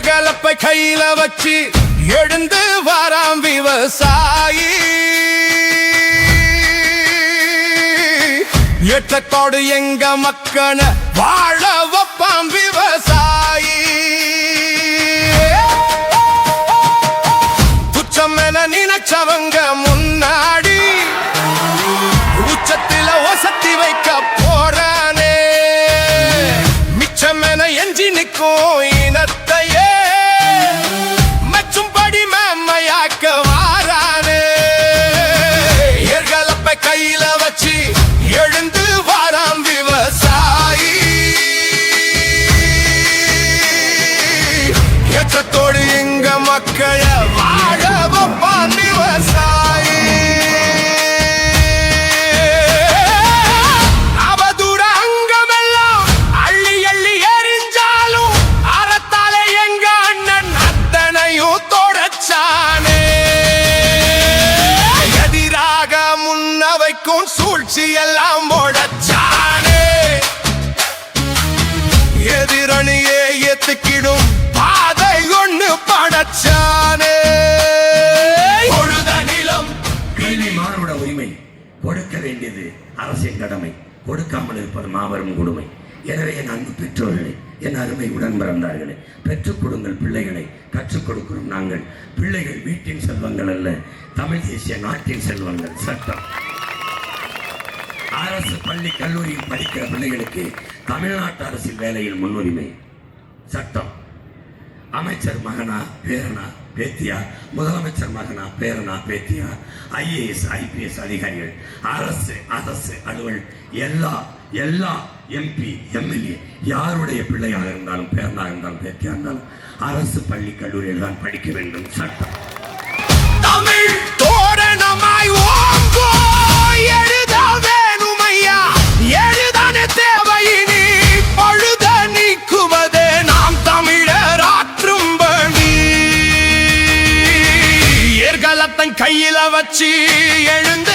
ஏர்கலப்பை கையில வச்சு எழுந்து வராம் விவசாயி. எட்டத்தோடு எங்க மக்கன வாழ வைப்பாம் விவசாயி. துச்சம் என நினைச்சவங்க முன்னாடி உச்சத்தில ஒசத்தி வைக்க போறானே. மிச்சம் என எஞ்சி நிற்கும் இனத்தையே மெச்சும்படி மேன்மையாக்க வாரானே. ஏர்கலப்பை கையில வச்சு எழுந்து வாராம் விவசாயி. ஏற்றத்தோடு எங்க மக்களை வாழ வைப்பான் விவசாயி. அவதூற அங்கமெல்லாம் அள்ளி அள்ளி எரிஞ்சாலும் அறத்தாலே எங்க அண்ணன் அத்தனையும் தொடச்சானே. எதிராக முன்னவைக்கும் சூழ்ச்சி எல்லாம் முடச்சானே. எதிரணியே ஏத்துக்கிடும் பாதை ஒண்ணு படைச்சானே. மானுட உரிமை கொடுக்க வேண்டியது அரசின் கடமை, கொடுக்காமல் இருப்பது மாபெரும் கொடுமை. எனவே என் அன்பு பெற்றோர்களே, என் அருமை உடன் பிறந்தார்களே, பெற்றுக் கொடுங்கள் பிள்ளைகளை. கற்றுக் கொடுக்கிறோம் நாங்கள். பிள்ளைகள் வீட்டின் செல்வங்கள் அல்ல, தமிழ் தேசிய நாட்டின் செல்வங்கள். சட்டம். அரசு பள்ளி கல்லூரியில் படிக்கிற பிள்ளைகளுக்கு தமிழ்நாட்டு அரசின் வேலையில் முன்னுரிமை. சட்டம். அமைச்சர் மகனா பேரனா பேத்தியா, முதலமைச்சர் மகனா பேரனா பேத்தியா, IAS IPS அதிகாரிகள், அரசு அலுவல் எல்லா MP MLA யாருடைய பிள்ளையாக இருந்தாலும் பேரனாக இருந்தாலும் பேத்தியா இருந்தாலும் அரசு பள்ளி கல்லூரியில் தான் படிக்க வேண்டும். சட்டம். தமிழ் தோரணமாய் ஓங்கோ எழுத வேணுமையா. எழுதான தேவையினி பழுத நீக்குவதே நாம் தமிழர் ஆற்றும் பணி. ஏர்கலத்தை கையில வச்சு எழுந்து